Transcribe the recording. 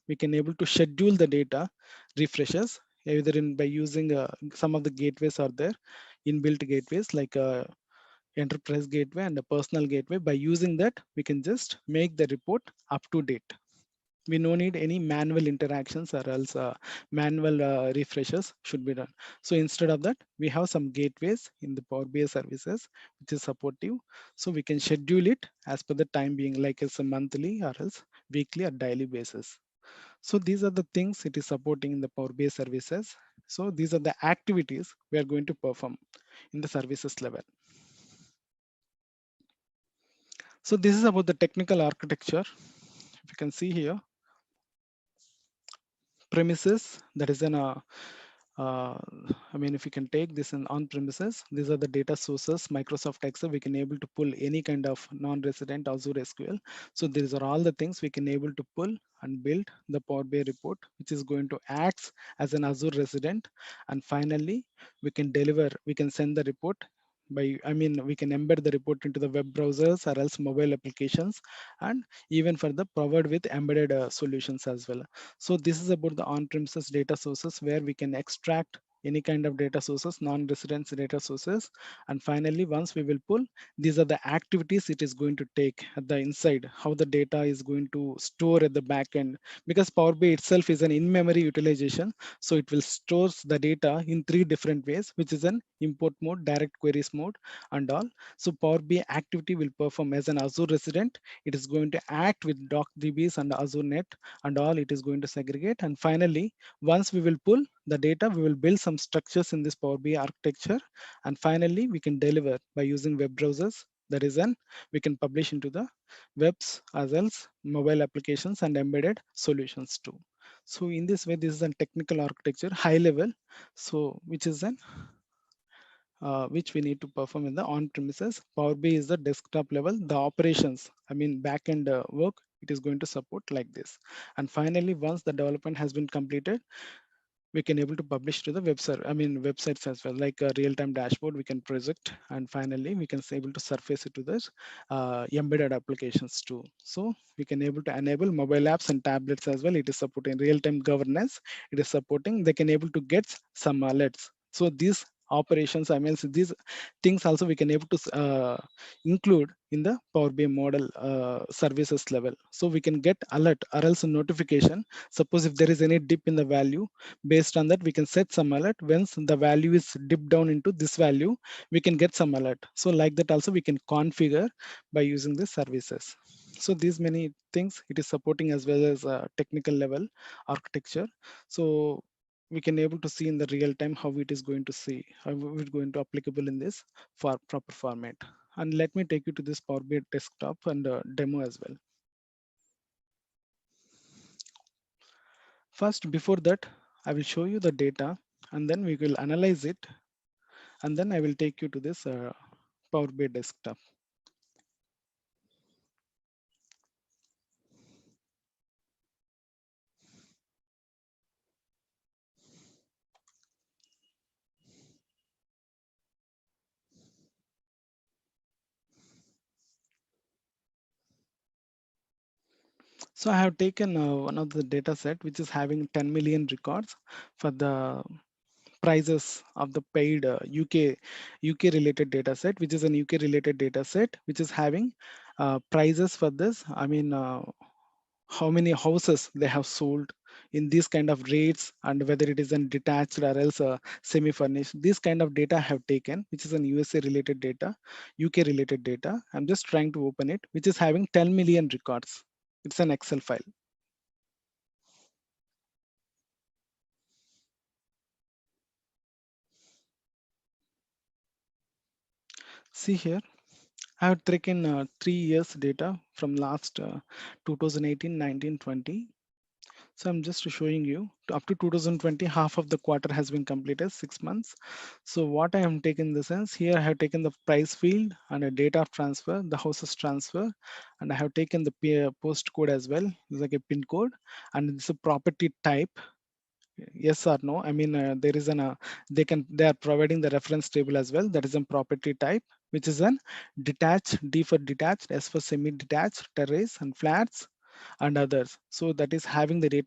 we can able to schedule the data refreshes either in by using some of the gateways are there, inbuilt gateways like enterprise gateway and a personal gateway. By using that, we can just make the report up to date. We no need any manual interactions or else manual refreshes should be done. So instead of that, we have some gateways in the Power BI services which is supportive. So we can schedule it as per the time being, like as a monthly or else weekly or daily basis. So these are the things it is supporting in the Power BI services. So these are the activities we are going to perform in the services level. So this is about the technical architecture. If you can see here, premises, that is an uh, I mean, if you can take this in on premises, these are the data sources, Microsoft Excel, we can able to pull any kind of non-resident Azure SQL. So these are all the things we can able to pull and build the Power BI report, which is going to act as an Azure resident. And finally, we can deliver, we can send the report by, I mean, we can embed the report into the web browsers or else mobile applications, and even for the powered with embedded solutions as well. So this is about the on-premises data sources where we can extract any kind of data sources, non-residence data sources. And finally, once we will pull, these are the activities it is going to take at the inside, how the data is going to store at the back end. Because Power BI itself is an in-memory utilization. So it will store the data in three different ways, which is an import mode, direct queries mode, and all. So Power BI activity will perform as an Azure resident. It is going to act with DocDBs and Azure Net and all. It is going to segregate. And finally, once we will pull the data, we will build some structures in this Power BI architecture. And finally, we can deliver by using web browsers. That is, an we can publish into the webs as well as mobile applications and embedded solutions too. So in this way, this is a technical architecture, high level. So which is an which we need to perform in the on-premises. Power BI is the desktop level. The operations, I mean backend work, it is going to support like this. And finally, once the development has been completed, we can able to publish to the website. I mean websites as well, like a real-time dashboard we can project. And finally, we can able to surface it to this embedded applications too. So we can able to enable mobile apps and tablets as well. It is supporting real-time governance. It is supporting, they can able to get some alerts. So these operations, I mean, so these things also we can able to include in the Power BI model services level. So we can get alert or else a notification. Suppose if there is any dip in the value, based on that we can set some alert. Once the value is dipped down into this value, we can get some alert. So like that also we can configure by using the services. So these many things it is supporting as well as technical level architecture. So we can able to see in the real time how it is going to see, how it is going to applicable in this for proper format. And let me take you to this Power BI desktop and demo as well. First, before that, I will show you the data and then we will analyze it, and then I will take you to this Power BI desktop. So I have taken one of the data set which is having 10 million records for the prices of the paid UK related data set, which is an UK related data set which is having prices for this. I mean, how many houses they have sold in these kind of rates, and whether it is in detached or else semi-furnished. This kind of data I have taken, which is an USA related data, UK related data. I'm just trying to open it, which is having 10 million records. It's an Excel file. See here, I have taken 3 years data from last 2018, 19, 20. So I'm just showing you up to 2020, half of the quarter has been completed, 6 months. So what I am taking in the sense here, I have taken the price field and a date of transfer, the houses transfer, and I have taken the postcode as well. It's like a pin code, and it's a property type. Yes or no? I mean, there is an they are providing the reference table as well. That is a property type, which is an detached, D for detached, S for semi-detached, terrace and flats and others. So that is having the data